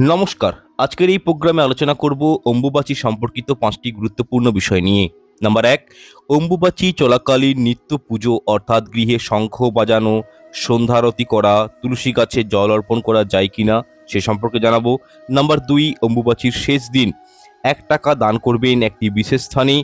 নমস্কার। আজকের এই প্রোগ্রামে আলোচনা করব অম্বুবাচী সম্পর্কিত ৫টি গুরুত্বপূর্ণ বিষয় নিয়ে। নাম্বার ১, অম্বুবাচী চলাকালীন নিত্য পুজো অর্থাৎ গৃহে শঙ্খ বাজানো, সন্ধ্যারতি করা, তুলসী গাছে জল অর্পণ করা যায় কিনা সে সম্পর্কে জানাবো। নাম্বার ২, অম্বুবাচীর শেষ দিন ৳১ দান করবেন একটি বিশেষ স্থানে,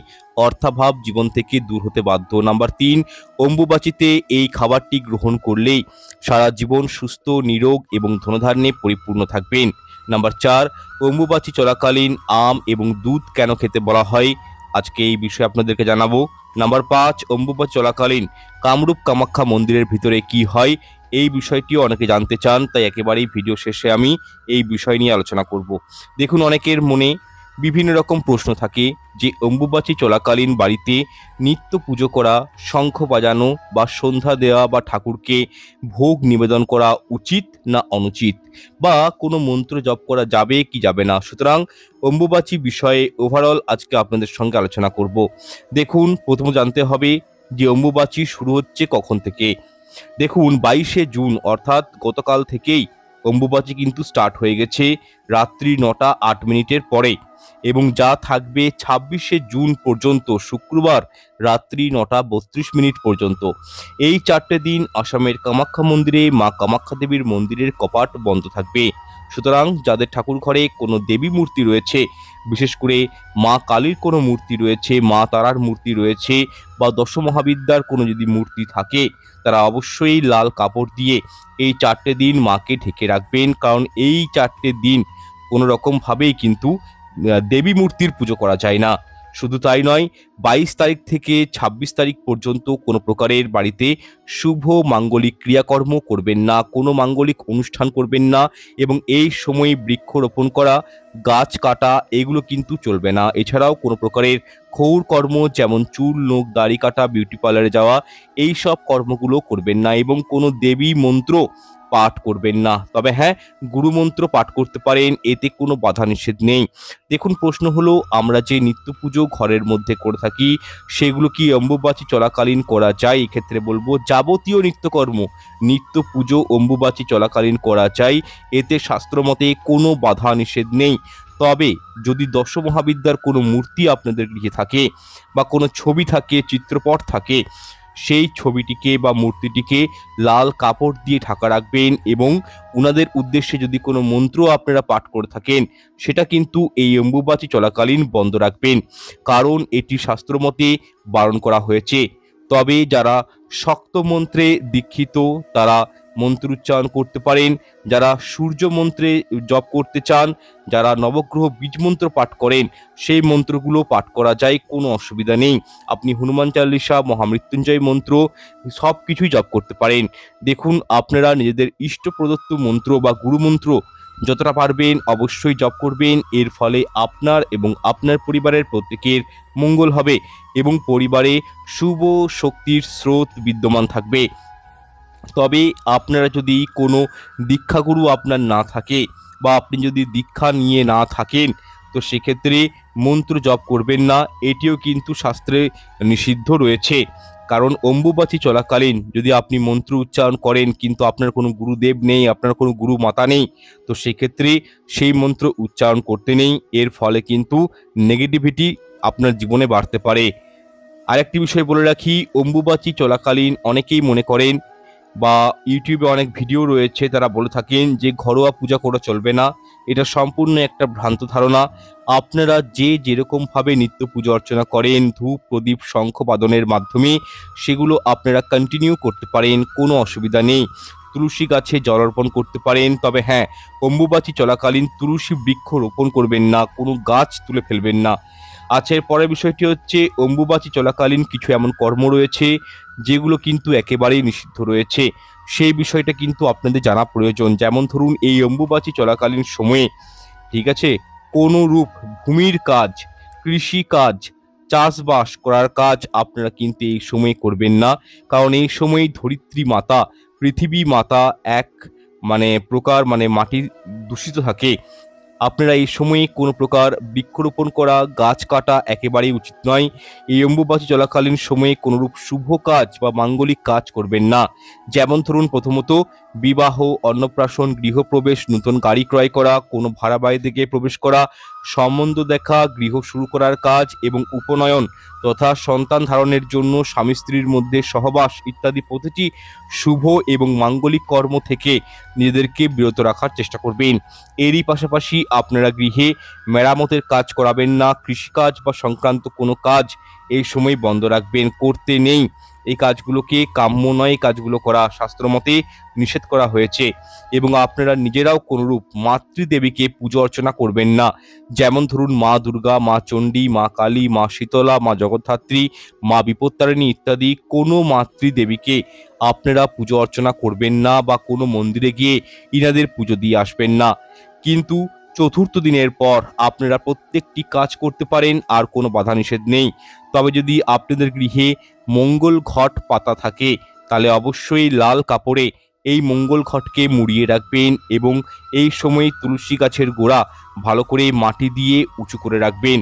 অর্থাভাব জীবন থেকে দূর হতে বাধ্য। নাম্বার ৩, অম্বুবাচীতে এই খাবারটি গ্রহণ করলেই সারা জীবন সুস্থ, নিরোগ এবং ধনধান্যে পরিপূর্ণ থাকবেন। নাম্বার ৪, অম্বুবাচী চলাকালীন আম এবং দুধ কেন খেতে বলা হয়, আজকে এই বিষয়ে আপনাদেরকে জানাবো। নাম্বার ৫, অম্বুবাচী চলাকালীন কামরূপ কামাখ্যা মন্দিরের ভিতরে কি হয়, এই বিষয়টিও অনেকে জানতে চান, তাই একেবারেই ভিডিও শেষে আমি এই বিষয় নিয়ে আলোচনা করব। দেখুন, অনেকের মনে বিভিন্ন রকম প্রশ্ন থাকে যে অম্বুবাচী চলাকালীন বাড়িতে নিত্য পুজো করা, শঙ্খ বাজানো বা সন্ধ্যা দেওয়া বা ঠাকুরকে ভোগ নিবেদন করা উচিত না অনুচিত, বা কোনো মন্ত্র জপ করা যাবে কি যাবে না। সুতরাং অম্বুবাচী বিষয়ে ওভারঅল আজকে আপনাদের সঙ্গে আলোচনা করব। দেখুন, প্রথমে জানতে হবে যে অম্বুবাচী শুরু হচ্ছে কখন থেকে। দেখুন, ২২শে জুন অর্থাৎ গতকাল থেকেই অম্বুবাচী কিন্তু স্টার্ট হয়ে গেছে রাত্রি ৯টা ৮ মিনিটের পরে, এবং যা থাকবে ২৬শে জুন পর্যন্ত, শুক্রবার রাত্রি ৯টা ৩২ মিনিট পর্যন্ত। এই ৪টে দিন আসামের কামাখ্যা মন্দিরে মা কামাখ্যা দেবীর মন্দিরের কপাট বন্ধ থাকবে। সুতরাং যাদের ঠাকুর ঘরে কোনো দেবী মূর্তি রয়েছে, বিশেষ করে মা কালীর কোনো মূর্তি রয়েছে, মা তারার মূর্তি রয়েছে, বা দশমহাবিদ্যার কোনো যদি মূর্তি থাকে, তারা অবশ্যই লাল কাপড় দিয়ে এই ৪টে দিন মাকে ঢেকে রাখবেন, কারণ এই ৪টে দিন কোনো রকমভাবেই কিন্তু দেবী মূর্তির পুজো করা যায় না। শুধু তাই নয়, ২২ তারিখ থেকে ২৬ তারিখ পর্যন্ত কোনো প্রকারের বাড়িতে শুভ মাঙ্গলিক ক্রিয়াকর্ম করবেন না, কোনো মাঙ্গলিক অনুষ্ঠান করবেন না, এবং এই সময়ে বৃক্ষরোপণ করা, গাছ কাটা এগুলো কিন্তু চলবে না। এছাড়াও কোনো প্রকারের ক্ষৌর কর্ম, যেমন চুল, নখ, দাড়ি কাটা, বিউটি পার্লারে যাওয়া, এই সব কর্মগুলো করবেন না, এবং কোনো দেবী মন্ত্র পাঠ করবেন না। তবে হ্যাঁ, গুরুমন্ত্র পাঠ করতে পারেন, এতে কোনো বাধা নিষেধ নেই। দেখুন, প্রশ্ন হলো, আমরা যে নিত্য পুজো ঘরের মধ্যে করে থাকি, সেগুলো কি অম্বুবাচী চলাকালীন করা যায়? এক্ষেত্রে বলবো, যাবতীয় নিত্যকর্ম নিত্য পুজো অম্বুবাচী চলাকালীন করা যায়, এতে শাস্ত্রমতে কোনো বাধা নিষেধ নেই। তবে যদি দশমহাবিদ্যার কোনো মূর্তি আপনাদের গৃহে থাকে, বা কোনো ছবি থাকে, চিত্রপট থাকে, সেই ছবিটিকে বা মূর্তিটিকে লাল কাপড় দিয়ে ঢাকা রাখবেন, এবং উনাদের উদ্দেশ্যে যদি কোনো মন্ত্র আপনারা পাঠ করে থাকেন, সেটা কিন্তু এই অম্বুবাচী চলাকালীন বন্ধ রাখবেন, কারণ এটি শাস্ত্রমতে বারণ করা হয়েছে। তবে যারা শক্ত মন্ত্রে দীক্ষিত, তারা মন্ত্র উচ্চারণ করতে পারেন। যারা সূর্য মন্ত্রে জপ করতে চান, যারা নবগ্রহ বীজ মন্ত্র পাঠ করেন, সেই মন্ত্রগুলো পাঠ করা যায়, কোনো অসুবিধা নেই। আপনি হনুমান চালিসা, মহামৃত্যুঞ্জয় মন্ত্র সব কিছুই জপ করতে পারেন। দেখুন, আপনারা নিজেদের ইষ্ট প্রদত্ত মন্ত্র বা গুরুমন্ত্র যতটা পারবেন অবশ্যই জপ করবেন। এর ফলে আপনার এবং আপনার পরিবারের প্রত্যেকের মঙ্গল হবে, এবং পরিবারে শুভ শক্তির স্রোত বিদ্যমান থাকবে। তবে আপনারা যদি কোনো দীক্ষাগুরু আপনার না থাকে, বা আপনি যদি দীক্ষা নিয়ে না থাকেন, তো সেক্ষেত্রে মন্ত্র জপ করবেন না, এটিও কিন্তু শাস্ত্রে নিষিদ্ধ রয়েছে। কারণ অম্বুবাচী চলাকালীন যদি আপনি মন্ত্র উচ্চারণ করেন, কিন্তু আপনার কোনো গুরুদেব নেই, আপনার কোনো গুরু মাতা নেই, তো সেক্ষেত্রে সেই মন্ত্র উচ্চারণ করতে নেই। এর ফলে কিন্তু নেগেটিভিটি আপনার জীবনে বাড়তে পারে। আরেকটি বিষয় বলে রাখি, অম্বুবাচী চলাকালীন অনেকেই মনে করেন, বা ইউটিউবে অনেক ভিডিও রয়েছে, তারা বলে থাকেন যে ঘরোয়া পূজা করা চলবে না। এটা সম্পূর্ণ একটা ভ্রান্ত ধারণা। আপনারা যে যেরকমভাবে নিত্য পুজো অর্চনা করেন, ধূপ, প্রদীপ, শঙ্খ বাদনের মাধ্যমে সেগুলো আপনারা কন্টিনিউ করতে পারেন, কোনো অসুবিধা নেই। তুলসী গাছে জল অর্পণ করতে পারেন। তবে হ্যাঁ, অম্বুবাচী চলাকালীন তুলসী বৃক্ষ রোপণ করবেন না, কোনো গাছ তুলে ফেলবেন না। আচ্ছা, এর পরের বিষয়টি হচ্ছে, অম্বুবাচী চলাকালীন কিছু এমন কর্ম রয়েছে যেগুলো কিন্তু একেবারেই নিষিদ্ধ রয়েছে। সেই বিষয়টা কিন্তু আপনাদের জানা প্রয়োজন। যেমন ধরুন, এই অম্বুবাচী চলাকালীন সময়ে, ঠিক আছে, কোনো রূপ ভূমির কাজ, কৃষি কাজ, চাষবাস করার কাজ আপনারা কিন্তু এই সময়ে করবেন না। কারণ এই সময় ধরিত্রী মাতা, পৃথিবী মাতা এক প্রকার মাটি দূষিত থাকে। আপনারা এই সময়ে কোনো প্রকার বৃক্ষরোপণ করা, গাছ কাটা একেবারেই উচিত নয়। এই অম্বুবাচী চলাকালীন সময়ে কোনোরূপ শুভ কাজ বা মাঙ্গলিক কাজ করবেন না। যেমন ধরুন, প্রথমত বিবাহ, অন্নপ্রাশন, গৃহপ্রবেশ, নতুন গাড়ি ক্রয় করা, কোনো ভাড়া বাড়িতে গিয়ে প্রবেশ করা, সম্বন্ধ দেখা, গৃহ শুরু করার কাজ এবং উপনয়ন তথা সন্তান ধারণের জন্য স্বামী স্ত্রীর মধ্যে সহবাস ইত্যাদি প্রতিটি শুভ এবং মাঙ্গলিক কর্ম থেকে নিজেদেরকে বিরত রাখার চেষ্টা করবেন। এরই পাশাপাশি আপনারা গৃহে মেরামতের কাজ করাবেন না। কৃষিকাজ বা সংক্রান্ত কোনো কাজ এই সময় বন্ধ রাখবেন, করতে নেই। এই কাজগুলোকে কাম্য নয়, এই কাজগুলো করা শাস্ত্রমতে নিষেধ করা হয়েছে। এবং আপনারা নিজেরাও কোনরূপ মাতৃদেবীকে পুজো অর্চনা করবেন না। যেমন ধরুন, মা দুর্গা, মা চণ্ডী, মা কালী, মা শীতলা, মা জগদ্ধাত্রী, মা বিপত্তারিণী ইত্যাদি কোনো মাতৃদেবীকে আপনারা পুজো অর্চনা করবেন না বা কোনো মন্দিরে গিয়ে ইনাদের পুজো দিয়ে আসবেন না। কিন্তু চতুর্থ দিনের পর আপনারা প্রত্যেকটি কাজ করতে পারেন, আর কোনো বাধা নিষেধ নেই। তবে যদি আপনাদের গৃহে মঙ্গল ঘট পাতা থাকে তাহলে অবশ্যই লাল কাপড়ে এই মঙ্গল ঘটকে মুড়িয়ে রাখবেন এবং এই সময় তুলসী গাছের গোড়া ভালো করে মাটি দিয়ে উঁচু করে রাখবেন।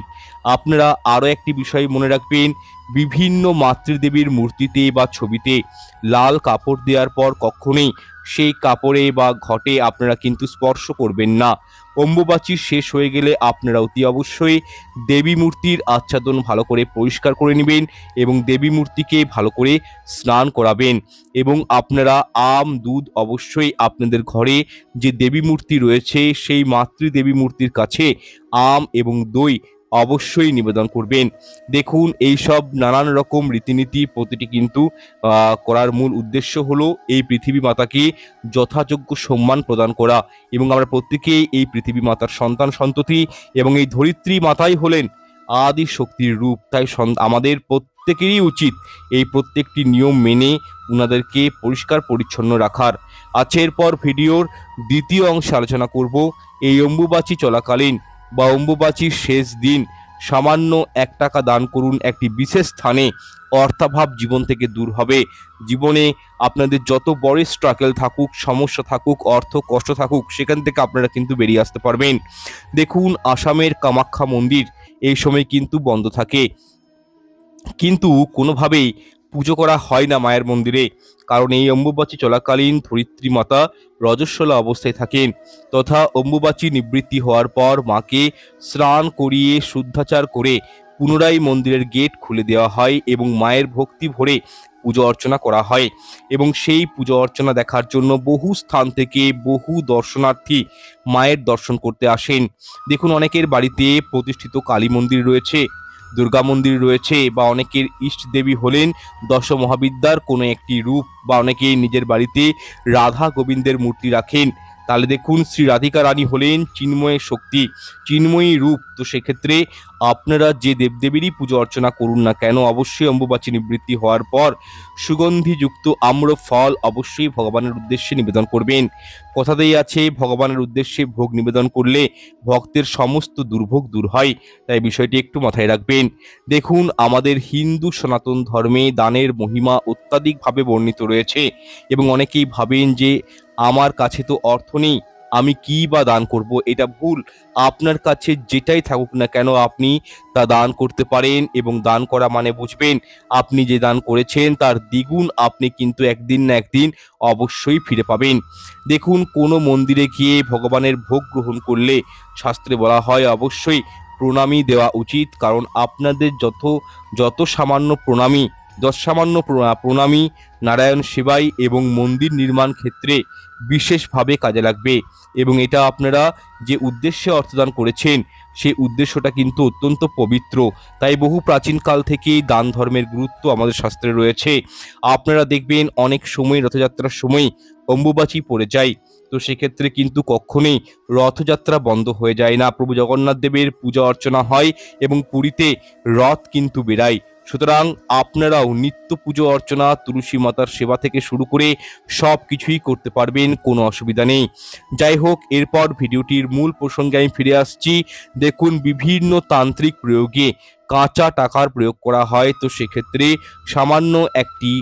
আপনারা আরও একটি বিষয় মনে রাখবেন, বিভিন্ন মাতৃদেবীর মূর্তিতে বা ছবিতে লাল কাপড় দেওয়ার পর কখনোই সেই কাপড়ে বা ঘটে আপনারা কিন্তু স্পর্শ করবেন না। অম্বুবাচী শেষ হয়ে গেলে আপনারা অতি অবশ্যই দেবী মূর্তির আচ্ছাদন ভালো করে পরিষ্কার করে নেবেন এবং দেবী মূর্তিকে ভালো করে স্নান করাবেন। এবং আপনারা আম, দুধ অবশ্যই আপনাদের ঘরে যে দেবী মূর্তি রয়েছে সেই মাতৃদেবী মূর্তির কাছে আম এবং দই অবশ্যই নিবেদন করবেন। দেখুন, এই সব নানান রকম রীতিনীতি প্রতিটি কিন্তু করার মূল উদ্দেশ্য হলো এই পৃথিবী মাতাকে যথাযোগ্য সম্মান প্রদান করা। এবং আমরা প্রত্যেকেই এই পৃথিবী মাতার সন্তান সন্ততি এবং এই ধরিত্রী মাতাই হলেন আদি শক্তির রূপ। তাই আমাদের প্রত্যেকেরই উচিত এই প্রত্যেকটি নিয়ম মেনে উনাদেরকে পরিষ্কার পরিচ্ছন্ন রাখার। আচ্ছা, এরপর ভিডিওর দ্বিতীয় অংশে আলোচনা করব এই অম্বুবাচী চলাকালীন বা অম্বুবাচীর শেষ দিন সামান্য 1 টাকা দান করুন একটি বিশেষ স্থানে। অর্থাভাব জীবন থেকে দূর হবে। জীবনে আপনাদের যত বড় স্ট্রাগল থাকুক, সমস্যা থাকুক, অর্থ কষ্ট থাকুক, সেখান থেকে আপনারা কিন্তু বেরিয়ে আসতে পারবেন। দেখুন, আসামের কামাখ্যা মন্দির এই সময় কিন্তু বন্ধ থাকে, কিন্তু কোনোভাবেই পুজো করা হয় না মায়ের মন্দিরে। কারণ এই অম্বুবাচী চলাকালীন ধরিত্রী মাতা রজস্বলা অবস্থায় থাকেন, তথা অম্বুবাচী নিবৃত্তি হওয়ার পর মাকে স্নান করিয়ে শুদ্ধাচার করে পুনরায় মন্দিরের গেট খুলে দেওয়া হয় এবং মায়ের ভক্তি ভরে পুজো অর্চনা করা হয়। এবং সেই পুজো অর্চনা দেখার জন্য বহু স্থান থেকে বহু দর্শনার্থী মায়ের দর্শন করতে আসেন। দেখুন, অনেকের বাড়িতে প্রতিষ্ঠিত কালী মন্দির রয়েছে, দুর্গা মন্দির রয়েছে, বা অনেকের ইষ্ট দেবী হলেন দশ মহাবিদ্যার কোনো একটি রূপ, বা অনেকেই নিজের বাড়িতে রাধা গোবিন্দের মূর্তি রাখেন। তাহলে দেখুন, শ্রী রাধিকা রানী হলেন চিন্ময় শক্তি, চিন্ময়ী রূপ। তো সেক্ষেত্রে আপনারা যে দেবদেবীরই পুজো অর্চনা করুন না কেন, অবশ্যই অম্বুবাচী নিবৃত্তি হওয়ার পর সুগন্ধিযুক্ত আম্র ফল অবশ্যই ভগবানের উদ্দেশ্যে নিবেদন করবেন। কথাতেই আছে, ভগবানের উদ্দেশ্যে ভোগ নিবেদন করলে ভক্তের সমস্ত দুর্ভোগ দূর হয়। তাই বিষয়টি একটু মাথায় রাখবেন। দেখুন, আমাদের হিন্দু সনাতন ধর্মে দানের মহিমা অত্যাধিকভাবে বর্ণিত রয়েছে এবং অনেকেই ভাবেন যে আমার কাছে তো অর্থ নেই, আমি কি বা দান করব। এটা ভুল। আপনার কাছে যেটাই থাকুক না কেন আপনি তা দান করতে পারেন, এবং দান করা মানে বুঝবেন আপনি যে দান করেছেন তার দ্বিগুণ আপনি কিন্তু একদিন না একদিন অবশ্যই ফিরে পাবেন। দেখুন, কোনো মন্দিরে গিয়ে ভগবানের ভোগ গ্রহণ করলে শাস্ত্রে বলা হয় অবশ্যই প্রণামী দেওয়া উচিত। কারণ আপনাদের যত সামান্য প্রণামী, প্রণামী নারায়ণ সেবায় এবং মন্দির নির্মাণ ক্ষেত্রে বিশেষভাবে কাজে লাগবে। এবং এটা আপনারা যে উদ্দেশ্যে অর্থদান করেছেন সেই উদ্দেশ্যটা কিন্তু অত্যন্ত পবিত্র। তাই বহু প্রাচীনকাল থেকেই দান ধর্মের গুরুত্ব আমাদের শাস্ত্রে রয়েছে। আপনারা দেখবেন অনেক সময় রথযাত্রার সময় অম্বুবাচী পড়ে যায়, তো সেক্ষেত্রে কিন্তু কখনোই রথযাত্রা বন্ধ হয়ে যায় না। প্রভু জগন্নাথ দেবের পূজা অর্চনা হয় এবং পুরীতে রথ কিন্তু বেরায়। সুতরাং আপনারাও নিত্য পুজো অর্চনা, তুলসী মাতার সেবা থেকে শুরু করে সব কিছুই করতে পারবেন, কোনো অসুবিধা নেই। যাই হোক, এরপর ভিডিওটির মূল প্রসঙ্গে আমি ফিরে আসছি। দেখুন, বিভিন্ন তান্ত্রিক প্রয়োগে কাঁচা টাকার প্রয়োগ করা হয়, তো সেক্ষেত্রে সামান্য একটি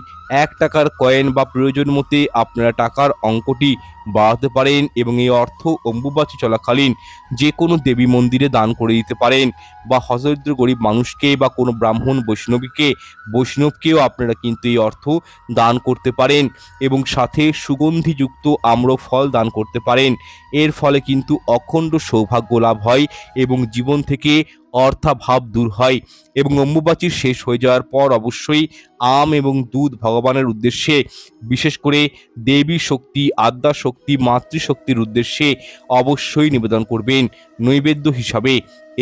1 টাকার কয়েন বা প্রয়োজন মতে আপনারা টাকার অঙ্কটি বাড়াতে পারেন এবং এই অর্থ অম্বুবাচী চলাকালীন যে কোনো দেবী মন্দিরে দান করে দিতে পারেন, বা হতদরিদ্র গরিব মানুষকে বা কোনো ব্রাহ্মণ বৈষ্ণবকেও আপনারা কিন্তু এই অর্থ দান করতে পারেন এবং সাথে সুগন্ধিযুক্ত আম্রফল দান করতে পারেন। এর ফলে কিন্তু অখণ্ড সৌভাগ্য লাভ হয় এবং জীবন থেকে অর্থাভাব দূর হয়। এবং অম্বুবাচী শেষ হয়ে যাওয়ার পর অবশ্যই আম এবং দুধ ভগবানের উদ্দেশ্যে, বিশেষ করে দেবী শক্তি, আদ্যা শক্তি, মাতৃশক্তির উদ্দেশ্যে অবশ্যই নিবেদন করবেন নৈবেদ্য হিসাবে।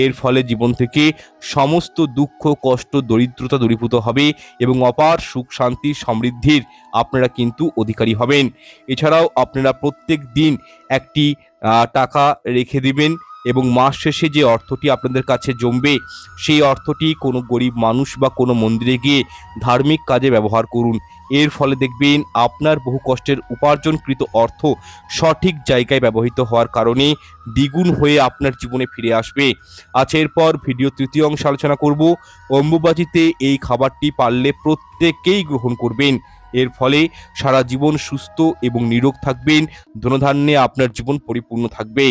এর ফলে জীবন থেকে সমস্ত দুঃখ, কষ্ট, দরিদ্রতা দূরীভূত হবে এবং অপার সুখ, শান্তি, সমৃদ্ধির আপনারা কিন্তু অধিকারী হবেন। এছাড়াও আপনারা প্রত্যেক দিন একটি টাকা রেখে দিবেন এবং মাস শেষে যে অর্থটি আপনাদের কাছে জমবে সেই অর্থটি কোনো গরিব মানুষ বা কোনো মন্দিরে গিয়ে ধার্মিক কাজে ব্যবহার করুন। এর ফলে দেখবেন আপনার বহু কষ্টের উপার্জনকৃত অর্থ সঠিক জায়গায় ব্যবহৃত হওয়ার কারণে দ্বিগুণ হয়ে আপনার জীবনে ফিরে আসবে। আচ্ছা, এরপর ভিডিও তৃতীয় অংশে আলোচনা করব অম্বুবাচীতে এই খাবারটি পারলে প্রত্যেকেই গ্রহণ করবেন। এর ফলে সারা জীবন সুস্থ এবং নিরোগ থাকবেন, ধনধান্যে আপনার জীবন পরিপূর্ণ থাকবে।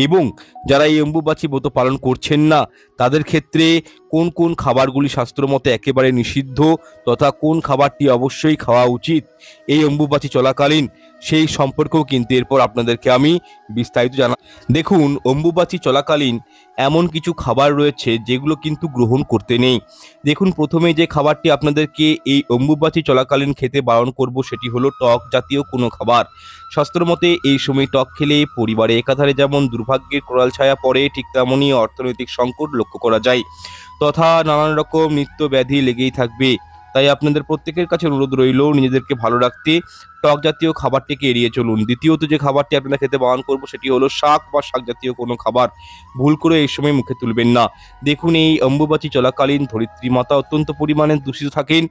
এবং যারা এই অম্বুবাচী ব্রত পালন করছেন না তাদের ক্ষেত্রে কোন কোন খাবারগুলি শাস্ত্রমতে একেবারে নিষিদ্ধ তথা কোন খাবারটি অবশ্যই খাওয়া উচিত এই অম্বুবাচী চলাকালীন, সেই সম্পর্কেও কিন্তু এরপর আপনাদেরকে আমি বিস্তারিত দেখুন, অম্বুবাচী চলাকালীন এমন কিছু খাবার রয়েছে যেগুলো কিন্তু গ্রহণ করতে নেই। দেখুন, প্রথমে যে খাবারটি আপনাদেরকে এই অম্বুবাচী চলাকালীন খেতে বারণ করব সেটি হলো টক জাতীয় কোনো খাবার। শাস্ত্রমতে এই সময় টক খেলে পরিবারে একাধারে যেমন দুর্ভাগ্যের কোরাল ছায়া পড়ে, ঠিক তেমনই অর্থনৈতিক সংকট লক্ষ্য করা যায় তথা নানান রকম নিত্য ব্যাধি লেগেই থাকবে। তাই আপনাদের প্রত্যেকের কাছে অনুরোধ রইল নিজেদেরকে ভালো রাখতে টক জাতীয় খাবারটিকে এড়িয়ে চলুন। দ্বিতীয়ত যে খাবারটি আপনারা খেতে বারণ করবো সেটি হলো শাক বা শাক জাতীয় কোনো খাবার ভুল করে এই সময় মুখে তুলবেন না। দেখুন, এই অম্বুবাচী চলাকালীন ধরিত্রী মাতা অত্যন্ত পরিমাণে দূষিত থাকেন,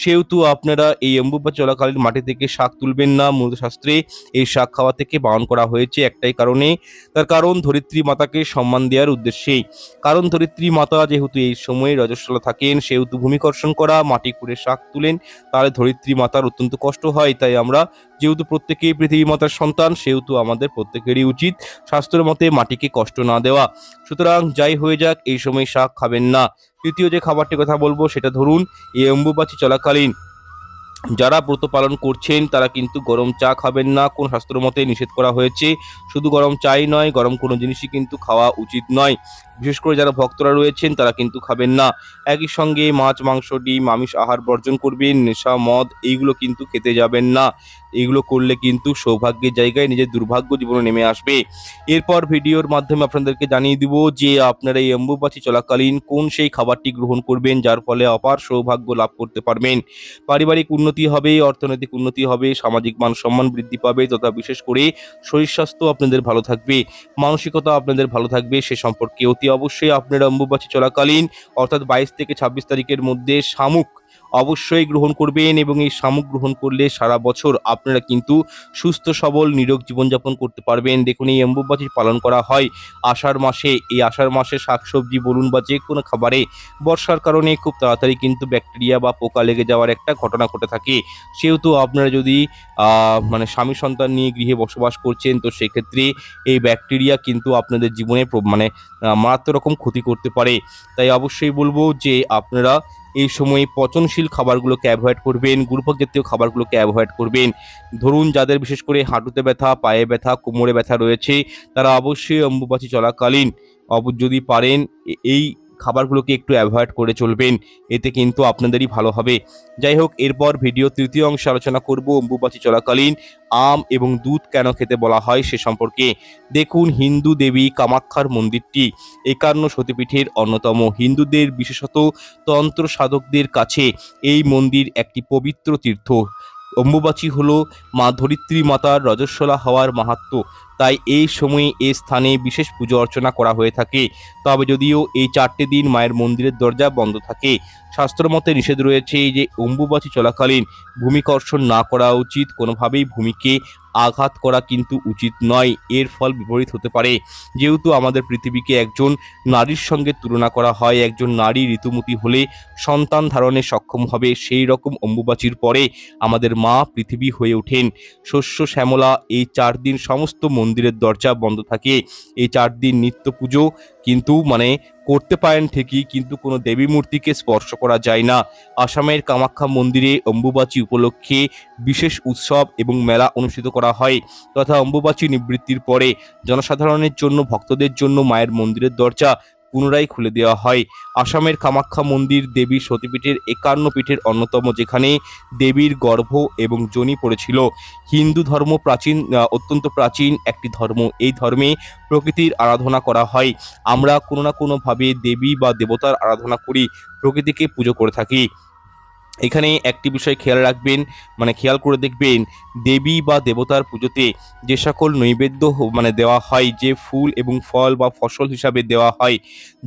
সেহেতু আপনারা এই অম্বুবাচী চলাকালীন মাটি থেকে শাক তুলবেন না। মূলত শাস্ত্রে এই শাক খাওয়া থেকে বারণ করা হয়েছে একটাই কারণে, তার কারণ ধরিত্রী মাতাকে সম্মান দেওয়ার উদ্দেশ্যেই। কারণ ধরিত্রী মাতা যেহেতু এই সময়ে রজস্বলা থাকেন, সেহেতু ভূমিকর্ষণ করা মাটি করে শাক তুলেন তাহলে ধরিত্রী মাতার অত্যন্ত কষ্ট হয়। তাই আমরা যেহেতু প্রত্যেকেই পৃথিবী মাতার সন্তান, সেহেতু আমাদের প্রত্যেকেরই উচিত শাস্ত্রের মতে মাটিকে কষ্ট না দেওয়া। সুতরাং যাই হয়ে যাক, এই সময় শাক খাবেন না। তৃতীয় যে খাবারটির কথা বলবো সেটা ধরুন, এই অম্বুবাচী চলাকালীন যারা ব্রত পালন করছেন তারা কিন্তু গরম চা খাবেন না, কোন শাস্ত্র মতে নিষেধ করা হয়েছে। শুধু গরম চাই নয়, গরম কোনো জিনিসই কিন্তু খাওয়া উচিত নয়। বিশেষ করে যারা ভক্তরা রয়েছেন তারা কিন্তু খাবেন না। একই সঙ্গে মাছ, মাংস, ডিম, আমিষ আহার বর্জন করবেন। নেশা, মদ এইগুলো কিন্তু খেতে যাবেন না। এগুলো করলে কিন্তু সৌভাগ্যের জায়গায় নিজের দুর্ভাগ্য জীবনে নেমে আসবে। এরপর ভিডিওর মাধ্যমে আপনাদেরকে জানিয়ে দিব যে আপনারা এই অম্বুবাচী চলাকালীন কোন সেই খাবারটি গ্রহণ করবেন যার ফলে অপার সৌভাগ্য লাভ করতে পারবেন। পারিবারিক উন্নতি হবে, অর্থনৈতিক উন্নতি হবে, সামাজিক মান সম্মান বৃদ্ধি পাবে তথা বিশেষ করে শরীর স্বাস্থ্য আপনাদের ভালো থাকবে, মানসিকতা আপনাদের ভালো থাকবে। সে সম্পর্কে অতি অবশ্যই আপনারা অম্বুবাচী চলাকালীন অর্থাৎ 22 থেকে 26 তারিখের মধ্যে শামুক অবশ্যই গ্রহণ করবেন এবং এই শামুক গ্রহণ করলে সারা বছর আপনারা কিন্তু সুস্থ সবল নিরোগ জীবনযাপন করতে পারবেন। দেখুন, এই অম্বুবাচী পালন করা হয় আষাঢ় মাসে। এই আষাঢ় মাসে শাকসবজি বলুন বা যে কোনো খাবারে বর্ষার কারণে খুব তাড়াতাড়ি কিন্তু ব্যাকটেরিয়া বা পোকা লেগে যাওয়ার একটা ঘটনা ঘটে থাকে। সেহেতু আপনারা যদি মানে স্বামী সন্তান নিয়ে গৃহে বসবাস করছেন তো সেক্ষেত্রে এই ব্যাকটেরিয়া কিন্তু আপনাদের জীবনে মারাত্মক রকম ক্ষতি করতে পারে। তাই অবশ্যই বলবো যে আপনারা এই সময় পচনশীল খাবারগুলোকে অ্যাভয়েড করবেন, গুরুপাক জাতীয় খাবারগুলোকে অ্যাভয়েড করবেন। ধরুন, যাদের বিশেষ করে হাঁটুতে ব্যথা, পায়ে ব্যথা, কোমরে ব্যথা রয়েছে তারা অবশ্যই অম্বুবাচী চলাকালীন যদি পারেন এই খাবারগুলোকে একটু অ্যাভয়েড করে চলবেন, এতে কিন্তু আপনাদেরই ভালো হবে। যাই হোক, এরপর ভিডিও তৃতীয় অংশে আলোচনা করব অম্বুবাচী চলাকালীন আম এবং দুধ কেন খেতে বলা হয় সে সম্পর্কে। দেখুন, হিন্দু দেবী কামাখ্যার মন্দিরটি 51 শক্তিপীঠের অন্যতম। হিন্দুদের বিশেষত তন্ত্র সাধকদের কাছে এই মন্দির একটি পবিত্র তীর্থ। অম্বুবাচী হলো মা ধরিত্রী মাতার রজস্বলা হওয়ার মাহাত্ম্য। তাই এই সময়ে এই স্থানে বিশেষ পুজো অর্চনা করা হয়ে থাকে। তবে যদিও এই 4টে দিন মায়ের মন্দিরের দরজা বন্ধ থাকে, শাস্ত্রমতে নিষেধ রয়েছে যে অম্বুবাচী চলাকালীন ভূমিকর্ষণ না করা উচিত, কোনোভাবেই ভূমিকে আঘাত করা কিন্তু উচিত নয়। এর ফল বিপরীত হতে পারে। যেহেতু আমাদের পৃথিবীকে একজন নারীর সঙ্গে তুলনা করা হয়, একজন নারী ঋতুমতী হলে সন্তান ধারণে সক্ষম হবে, সেই রকম অম্বুবাচীর পরে আমাদের মা পৃথিবী হয়ে ওঠেন শস্য শ্যামলা। এই 4 দিন সমস্ত মন্দিরের দরজা বন্ধ থাকে। এই 4 দিন নিত্য পুজো কিন্তু করতে পারেন ঠিকই, কিন্তু কোনো দেবী মূর্তিকে স্পর্শ করা যায় না। আসামের কামাখ্যা মন্দিরে অম্বুবাচী উপলক্ষে বিশেষ উৎসব এবং মেলা অনুষ্ঠিত করা হয়, তথা অম্বুবাচী নিবৃত্তির পরে জনসাধারণের জন্য, ভক্তদের জন্য মায়ের মন্দিরের দরজা পুনরায় খুলে দেওয়া হয়। আসামের কামাখ্যা মন্দির দেবীর সতীপীঠের 51 পীঠের অন্যতম, যেখানে দেবীর গর্ভ এবং যোনি পড়েছিল। হিন্দু ধর্ম অত্যন্ত প্রাচীন একটি ধর্ম। এই ধর্মে প্রকৃতির আরাধনা করা হয়। আমরা কোনো না কোনোভাবে দেবী বা দেবতার আরাধনা করি, প্রকৃতিকে পুজো করে থাকি। এখানে একটি বিষয় খেয়াল রাখবেন, খেয়াল করে দেখবেন, দেবী বা দেবতার পুজোতে যে সকল নৈবেদ্য দেওয়া হয়, যে ফুল এবং ফল বা ফসল হিসাবে দেওয়া হয়,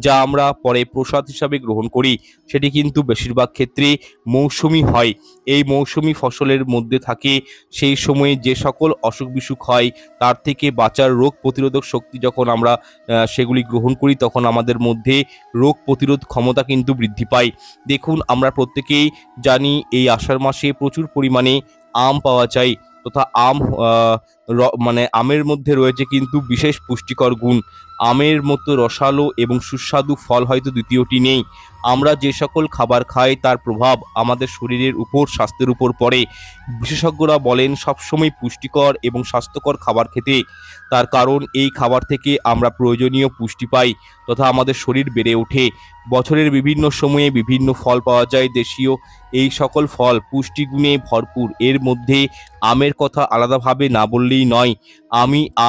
যা আমরা পরে প্রসাদ হিসাবে গ্রহণ করি, সেটি কিন্তু বেশিরভাগ ক্ষেত্রে মৌসুমি হয়। এই মৌসুমি ফসলের মধ্যে থাকে সেই সময়ে যে সকল অসুখ বিসুখ হয়, তার থেকে বাঁচার রোগ প্রতিরোধক শক্তি, যখন আমরা সেগুলি গ্রহণ করি, তখন আমাদের মধ্যে রোগ প্রতিরোধ ক্ষমতা কিন্তু বৃদ্ধি পায়। দেখুন, আমরা প্রত্যেকেই জানি এই আষাঢ় মাসে প্রচুর পরিমাণে আম পাওয়া যায়, তথা আমের মধ্যে রয়েছে কিন্তু বিশেষ পুষ্টিকর গুণ। আমের মতো রসালো এবং সুস্বাদু ফল হয়তো দ্বিতীয়টি নেই। আমরা যে সকল খাবার খাই, তার প্রভাব আমাদের শরীরের উপর, স্বাস্থ্যের উপর পড়ে। বিশেষজ্ঞরা বলেন সবসময় পুষ্টিকর এবং স্বাস্থ্যকর খাবার খেতে, তার কারণ এই খাবার থেকে আমরা প্রয়োজনীয় পুষ্টি পাই, তথা আমাদের শরীর বেড়ে ওঠে। বছরের বিভিন্ন সময়ে বিভিন্ন ফল পাওয়া যায়। দেশীয় এই সকল ফল পুষ্টিগুণে ভরপুর। এর মধ্যে আমের কথা আলাদাভাবে না বললেই নয়।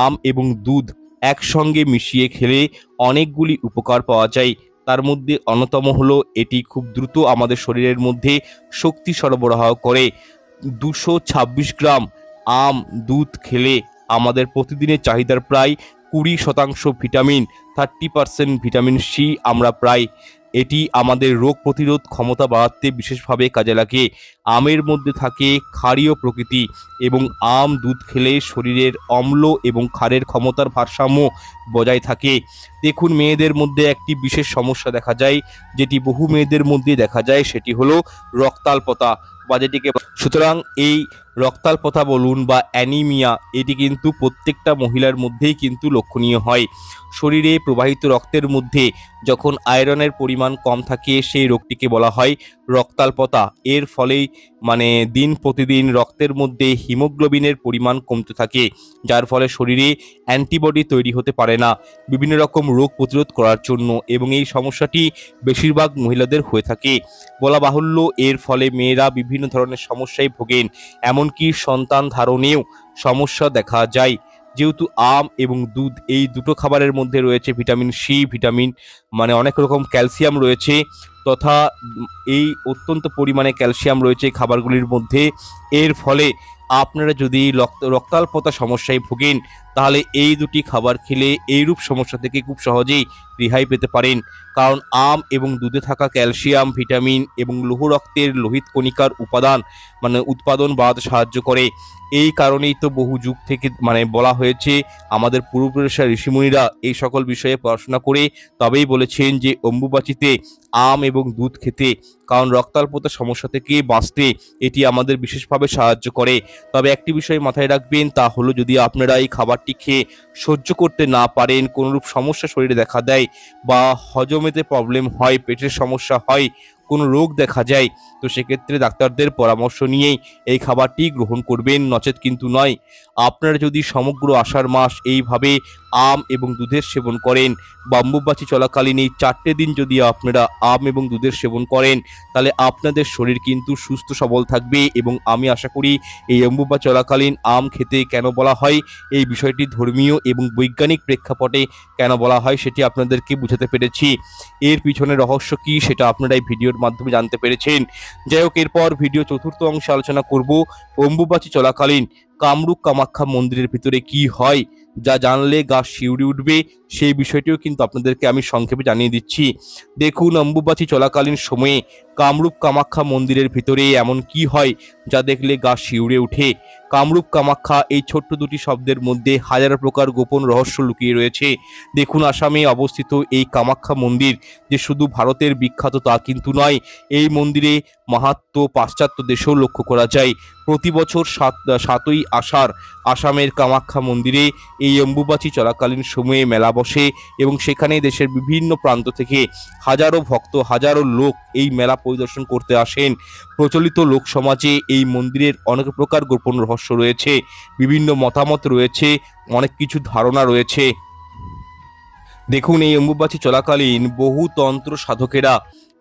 আম এবং দুধ একসঙ্গে মিশিয়ে খেলে অনেকগুলি উপকার পাওয়া যায়। তার মধ্যে অন্যতম হলো, এটি খুব দ্রুত আমাদের শরীরের মধ্যে শক্তি সরবরাহ করে। 226 গ্রাম আম দুধ খেলে আমাদের প্রতিদিনের চাহিদার প্রায় 20% ভিটামিন, 30% ভিটামিন সি আমরা প্রায়। এটি আমাদের রোগ প্রতিরোধ ক্ষমতা বাড়াতে বিশেষভাবে কাজে লাগে। আমের মধ্যে থাকে ক্ষারীয় প্রকৃতি এবং আম দুধ খেলে শরীরের অম্ল এবং ক্ষারের ক্ষমতার ভারসাম্য বজায় থাকে। দেখুন, মেয়েদের মধ্যে একটি বিশেষ সমস্যা দেখা যায়, যেটি বহু মেয়েদের মধ্যে দেখা যায়, সেটি হলো রক্তাল্পতা, বা যেটিকে সুতরাং এই রক্তাল্পতা বলুন বা অ্যানিমিয়া, এটি কিন্তু প্রত্যেকটা মহিলার মধ্যেই কিন্তু লক্ষণীয় হয়। শরীরে প্রবাহিত রক্তের মধ্যে যখন আয়রনের পরিমাণ কম থাকে, সেই রোগটিকে বলা হয় রক্তাল্পতা। এর ফলেই দিন প্রতিদিন রক্তের মধ্যে হিমোগ্লোবিনের পরিমাণ কমতে থাকে, যার ফলে শরীরে অ্যান্টিবডি তৈরি হতে পারে না বিভিন্ন রকম রোগ প্রতিরোধ করার জন্য, এবং এই সমস্যাটি বেশিরভাগ মহিলাদের হয়ে থাকে। বলা বাহুল্য, এর ফলে মেয়েরা বিভিন্ন ধরনের সমস্যায় ভোগেন, এমনকি সন্তান ধারণেও সমস্যা দেখা যায়। যেহেতু আম এবং দুধ এই দুটো খাবারের মধ্যে রয়েছে ভিটামিন সি, ভিটামিন অনেক রকম ক্যালসিয়াম রয়েছে, তথা এই অত্যন্ত পরিমাণে ক্যালসিয়াম রয়েছে খাবারগুলির মধ্যে। এর ফলে আপনারা যদি রক্তাল্পতা সমস্যায় ভোগেন, তাহলে এই দুটি খাবার খেলে এইরূপ সমস্যা থেকে খুব সহজেই রেহাই পেতে পারেন। কারণ আম এবং দুধে থাকা ক্যালসিয়াম, ভিটামিন এবং লৌহ রক্তের লোহিত কণিকার উৎপাদন বাড়াতে সাহায্য করে। এই কারণেই তো বহু যুগ থেকে বলা হয়েছে, আমাদের পূর্বপুরুষরা ঋষিমুনিরা এই সকল বিষয়ে পড়াশোনা করে তবেই বলেছেন যে অম্বুবাচীতে আম এবং দুধ খেতে, কারণ রক্তাল্পতা সমস্যা থেকে বাঁচতে এটি আমাদের বিশেষভাবে সাহায্য করে। তবে একটি বিষয় মাথায় রাখবেন, তা হলো যদি আপনারা এই খাবারটি খেয়ে সহ্য করতে না পারেন, কোনোরূপ সমস্যা শরীরে দেখা দেয়, বা হজমেতে প্রবলেম হয়, পেটের সমস্যা হয়, কোনো রোগ দেখা যায়, তো সেক্ষেত্রে ডাক্তারদের পরামর্শ নিয়েই এই খাবারটি গ্রহণ করবেন, নচেত কিন্তু নয়। আপনারা যদি সমগ্র আষাঢ় মাস এইভাবে আম এবং দুধের সেবন করেন, বা অম্বুবাচী চলাকালীন এই 4টে দিন যদি আপনারা আম এবং দুধের সেবন করেন, তাহলে আপনাদের শরীর কিন্তু সুস্থ সবল থাকবে। এবং আমি আশা করি এই অম্বুবাচী চলাকালীন আম খেতে কেন বলা হয়, এই বিষয়টি ধর্মীয় এবং বৈজ্ঞানিক প্রেক্ষাপটে কেন বলা হয়, সেটি আপনাদেরকে বুঝাতে পেরেছি। এর পিছনে রহস্য কি, সেটা আপনারা এই ভিডিওর মাধ্যমে জানতে পেরেছেন। যাই হোক, এরপর ভিডিও চতুর্থ অংশে আলোচনা করব অম্বুবাচী চলাকালীন কামরূপ কামাখ্যা মন্দিরের ভিতরে কি হয়, যা জানলে গা শিউরে উঠবে, সেই বিষয়টিও কিন্তু আপনাদেরকে আমি সংক্ষেপে জানিয়ে দিচ্ছি। দেখুন, অম্বুবাচী চলাকালীন সময়ে কামরূপ কামাখ্যা মন্দিরের ভিতরে এমন কি হয় যা দেখলে গা শিউরে ওঠে। কামরূপ কামাখ্যা এই ছোট্ট দুটি শব্দের মধ্যে হাজার প্রকার গোপন রহস্য লুকিয়ে রয়েছে। দেখুন, আসামে অবস্থিত এই কামাখ্যা মন্দির যে শুধু ভারতের বিখ্যাত তা কিন্তু নয়, এই মন্দিরে মাহাত্ম্য পাশ্চাত্য দেশেও লক্ষ্য করা যায়। প্রতি বছর 7ই আষাঢ় আসামের কামাখ্যা মন্দিরে এই অম্বুবাচী চলাকালীন সময়ে মেলা বসে এবং সেখানে দেশের বিভিন্ন প্রান্ত থেকে হাজারো ভক্ত, হাজারো লোক এই মেলা পরিদর্শন করতে আসেন। প্রচলিত লোক সমাজে এই মন্দিরের অনেক প্রকার গোপন রহস্য রয়েছে, বিভিন্ন মতামত রয়েছে, অনেক কিছু ধারণা রয়েছে। দেখুন, এই অম্বুবাচী চলাকালীন বহু তন্ত্র সাধকেরা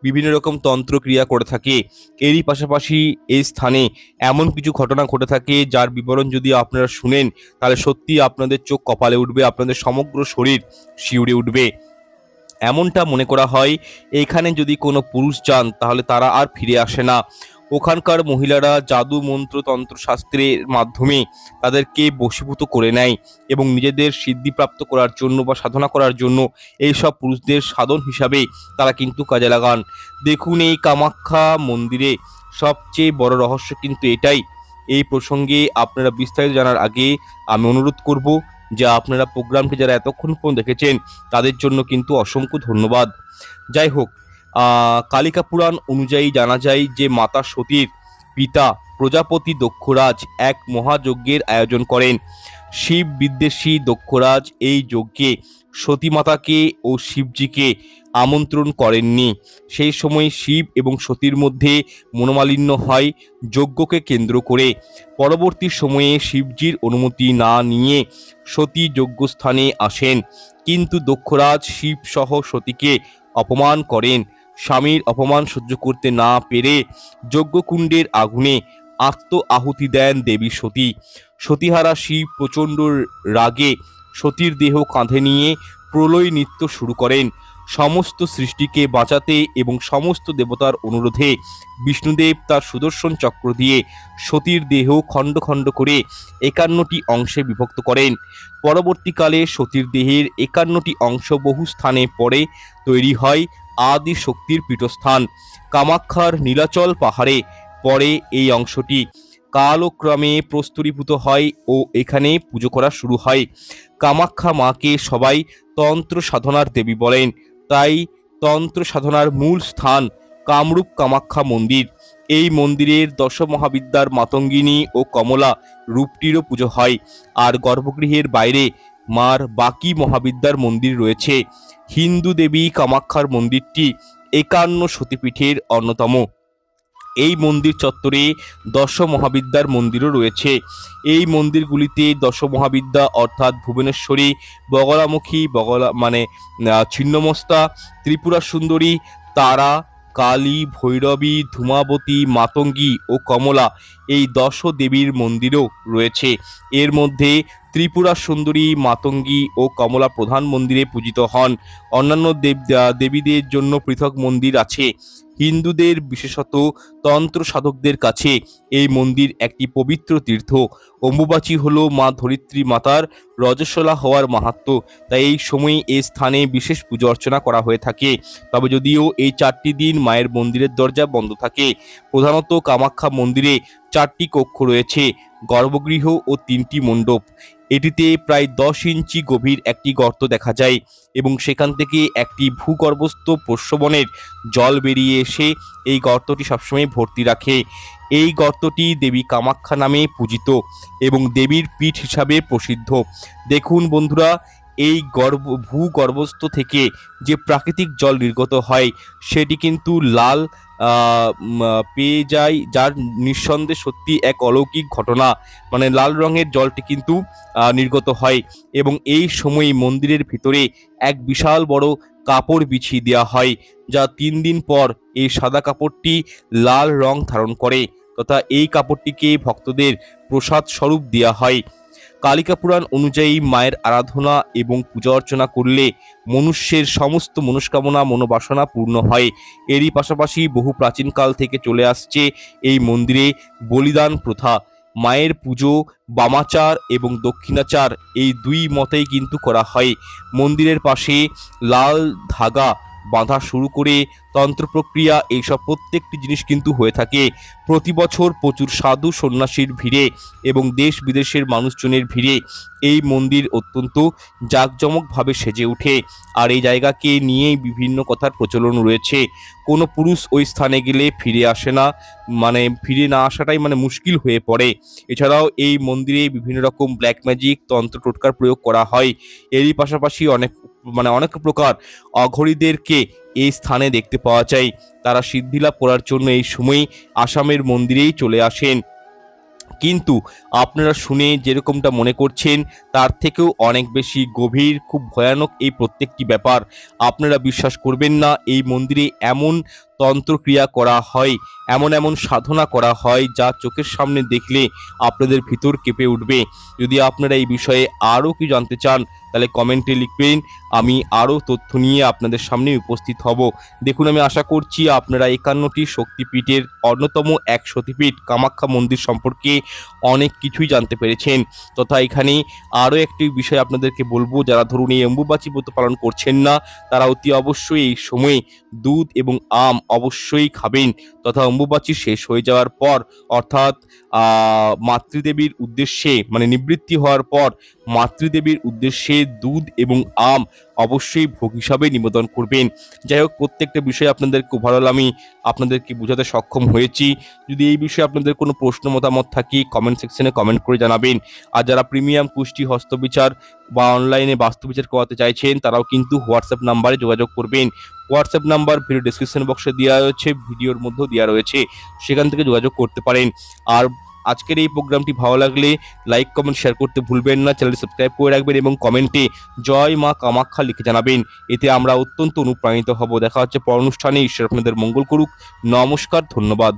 বিভিন্ন রকম তন্ত্র ক্রিয়া করে থাকে। এরই পাশাপাশি এই স্থানে এমন কিছু ঘটনা ঘটে থাকে যার বিবরণ যদি আপনারা শুনেন তাহলে সত্যি আপনাদের চোখ কপালে উঠবে, আপনাদের সমগ্র শরীর শিউরে উঠবে। এমনটা মনে করা হয় এখানে যদি কোনো পুরুষ যান তাহলে তারা আর ফিরে আসে না। ওখানকার মহিলারা জাদু মন্ত্র তন্ত্র শাস্ত্রের মাধ্যমে তাদেরকে বশীভূত করে নেয় এবং নিজেদের সিদ্ধিপ্রাপ্ত করার জন্য বা সাধনা করার জন্য এইসব পুরুষদের সাধন হিসাবে তারা কিন্তু কাজে লাগান। দেখুন, এই কামাখ্যা মন্দিরে সবচেয়ে বড় রহস্য কিন্তু এটাই। এই প্রসঙ্গে আপনারা বিস্তারিত জানার আগে আমি অনুরোধ করব যে আপনারা প্রোগ্রামটি যারা এতক্ষণ পর্যন্ত দেখেছেন তাদের জন্য কিন্তু অসংখ্য ধন্যবাদ। যাই হোক, কালিকা পুরাণ অনুযায়ী জানা যায় যে মাতা সতীর পিতা প্রজাপতি দক্ষরাজ এক মহাযজ্ঞের আয়োজন করেন। শিব বিদ্বেষী দক্ষরাজ এই যজ্ঞে সতী মাতাকে ও শিবজিকে আমন্ত্রণ করেননি। সেই সময় শিব এবং সতীর মধ্যে মনোমালিন্য হয় যজ্ঞকে কেন্দ্র করে। পরবর্তী সময়ে শিবজির অনুমতি না নিয়ে সতী যজ্ঞস্থানে আসেন, কিন্তু দক্ষরাজ শিব সহ সতীকে অপমান করেন। স্বামীর অপমান সহ্য করতে না পেরে যজ্ঞকুণ্ডের আগুনে আত্ম আহুতি দেন দেবী সতী। সতীহারা শিব প্রচণ্ড রাগে সতীর দেহ কাঁধে নিয়ে প্রলয় নৃত্য শুরু করেন। সমস্ত সৃষ্টিকে বাঁচাতে এবং সমস্ত দেবতার অনুরোধে বিষ্ণুদেব তার সুদর্শন চক্র দিয়ে সতীর দেহ খণ্ড খণ্ড করে 51টি অংশে বিভক্ত করেন। পরবর্তীকালে সতীর দেহের 51টি অংশ বহু স্থানে পড়ে তৈরি হয় আদি শক্তির পীঠস্থান। কামাখ্যার নীলাচল পাহাড়ে পরে এই অংশটি কালক্রমে প্রস্তরীভূত হয় ও এখানে পুজো করা শুরু হয়। কামাখ্যা মাকে সবাই তন্ত্র সাধনার দেবী বলেন, তাই তন্ত্র সাধনার মূল স্থান কামরূপ কামাখ্যা মন্দির। এই মন্দিরের দশমহাবিদ্যার মাতঙ্গিনী ও কমলা রূপটিরও পুজো হয়। আর গর্ভগৃহের বাইরে মার বাকি মহাবিদ্যার মন্দির রয়েছে। হিন্দু দেবী কামাখ্যার মন্দিরটি 51 সতীপীঠের অন্যতম। এই মন্দির চত্বরে দশ মহাবিদ্যার মন্দিরও রয়েছে। এই মন্দিরগুলিতে দশ মহাবিদ্যা অর্থাৎ ভুবনেশ্বরী, বগলামুখী, ছিন্নমস্তা, ত্রিপুরা সুন্দরী, তারা, কালী, ভৈরবী, ধূমাবতী, মাতঙ্গী ও কমলা এই 10 দেবীর মন্দিরও রয়েছে। এর মধ্যে ত্রিপুরা সুন্দরী, মাতঙ্গী ও কমলা প্রধান মন্দিরে পূজিত হন। অন্যান্য দেবীদের জন্য পৃথক মন্দির আছে। হিন্দুদের বিশেষত তন্ত্র সাধকদের কাছে এই মন্দির একটি পবিত্র তীর্থ। অম্বুবাচী হল মা ধরিত্রী মাতার রজস্বলা হওয়ার মাহাত্ম্য, তাই এই সময়ে এই স্থানে বিশেষ পুজো অর্চনা করা হয়ে থাকে। তবে যদিও এই 4টি দিন মায়ের মন্দিরের দরজা বন্ধ থাকে। প্রধানত কামাখ্যা মন্দিরে 4টি কক্ষ রয়েছে, গর্ভগৃহ ও 3টি মণ্ডপ। এটিতে প্রায় 10 ইঞ্চি গভীর একটি গর্ত দেখা যায় এবং সেখান থেকে একটি ভূগর্ভস্থ পোষ্যবনের জল বেরিয়ে এসে এই গর্তটি সবসময় ভর্তি রাখে। এই গর্তটি দেবী কামাখ্যা নামে পূজিত এবং দেবীর পীঠ হিসাবে প্রসিদ্ধ। দেখুন বন্ধুরা, এই ভূগর্ভস্থ থেকে যে প্রাকৃতিক জল নির্গত হয় সেটি কিন্তু লাল পেয়ে যায়, যার নিঃসন্দেহে সত্যি এক অলৌকিক ঘটনা। লাল রঙের জলটি কিন্তু নির্গত হয় এবং এই সময় মন্দিরের ভিতরে এক বিশাল বড় কাপড় বিছিয়ে দেওয়া হয়, যা 3 দিন পর এই সাদা কাপড়টি লাল রং ধারণ করে তথা এই কাপড়টিকে ভক্তদের প্রসাদ স্বরূপ দেওয়া হয়। কালিকা পুরাণ অনুযায়ী মায়ের আরাধনা এবং পূজা অর্চনা করলে মনুষ্যের সমস্ত মনস্কামনা মনোবাসনা পূর্ণ হয়। এরই পাশাপাশি বহু প্রাচীনকাল থেকে চলে আসছে এই মন্দিরে বলিদান প্রথা। মায়ের পুজো বামাচার এবং দক্ষিণাচার এই দুই মতেই কিন্তু করা হয়। মন্দিরের পাশে লাল ধাগা বাঁধা শুরু করে তন্ত্র প্রক্রিয়া এইসব প্রত্যেকটি জিনিস কিন্তু হয়ে থাকে। প্রতি বছর প্রচুর সাধু সন্ন্যাসীর ভিড়ে এবং দেশ বিদেশের মানুষজনের ভিড়ে এই মন্দির অত্যন্ত জাঁকজমকভাবে সেজে ওঠে। আর এই জায়গাকে নিয়েই বিভিন্ন কথার প্রচলন রয়েছে। কোনো পুরুষ ওই স্থানে গেলে ফিরে আসে না, মানে ফিরে না আসাটাই মানে মুশকিল হয়ে পড়ে। এছাড়াও এই মন্দিরে বিভিন্ন রকম ব্ল্যাক ম্যাজিক তন্ত্র টোটকার প্রয়োগ করা হয়। এরই পাশাপাশি অনেক প্রকার অঘরীদেরকে এই স্থানে দেখতে পাওয়া যায়। তারা সিদ্ধিলাভ করার জন্য এই সময় আসামের মন্দিরেই চলে আসেন। কিন্তু আপনারা শুনে যেরকমটা মনে করছেন তার থেকেও অনেক বেশি গভীর, খুব ভয়ানক এই প্রত্যেকটি ব্যাপার। আপনারা বিশ্বাস করবেন না, এই মন্দিরে এমন তন্ত্রক্রিয়া করা হয়, এমন এমন সাধনা করা হয় যা চোখের সামনে দেখলে আপনাদের ভিতর কেঁপে উঠবে। যদি আপনারা এই বিষয়ে আরও কি জানতে চান তাহলে কমেন্টে লিখবেন, আমি আরও তথ্য নিয়ে আপনাদের সামনে উপস্থিত হব। দেখুন, আমি আশা করছি আপনারা 51টি শক্তিপীঠের অন্যতম এক সতীপীঠ কামাখ্যা মন্দির সম্পর্কে অনেক কিছুই জানতে পেরেছেন। তথা এখানে আরও একটি বিষয় আপনাদেরকে বলবো, যারা ধরুন এই অম্বুবাচী ব্রত পালন করছেন না তারা অতি অবশ্যই এই সময়ে দুধ এবং আম অবশ্যই খাবেন। তথা অম্বুবাচী শেষ হয়ে যাওয়ার পর অর্থাৎ মাতৃদেবীর উদ্দেশ্যে মানে নিবৃত্তি হওয়ার পর মাতৃদেবীর উদ্দেশ্যে দুধ এবং আম অবশ্যই ভোগ হিসাবে নিবেদন করবেন। যাই হোক, প্রত্যেকটা বিষয় আপনাদেরকে ওভারঅল আমি আপনাদেরকে বোঝাতে সক্ষম হয়েছি। যদি এই বিষয়ে আপনাদের কোনো প্রশ্ন মতামত থাকে কমেন্ট সেকশনে কমেন্ট করে জানাবেন। আর যারা প্রিমিয়াম কুষ্টি হস্তবিচার বা অনলাইনে বাস্তুবিচার করাতে চাইছেন তারাও কিন্তু হোয়াটসঅ্যাপ নাম্বারে যোগাযোগ করবেন। হোয়াটসঅ্যাপ নাম্বার ভিডিও ডিসক্রিপশন বক্সে দেওয়া রয়েছে, ভিডিওর মধ্যেও দেওয়া রয়েছে, সেখান থেকে যোগাযোগ করতে পারেন। আর আজকের এই প্রোগ্রামটি ভালো লাগলে লাইক কমেন্ট শেয়ার করতে ভুলবেন না, চ্যানেলটি সাবস্ক্রাইব করে রাখবেন এবং কমেন্টে জয় মা কামাখ্যা লিখে জানাবেন। এতে আমরা অত্যন্ত অনুপ্রাণিত হব। দেখা হচ্ছে পর অনুষ্ঠানে। ঈশ্বর আপনাদের মঙ্গল করুক। নমস্কার, ধন্যবাদ।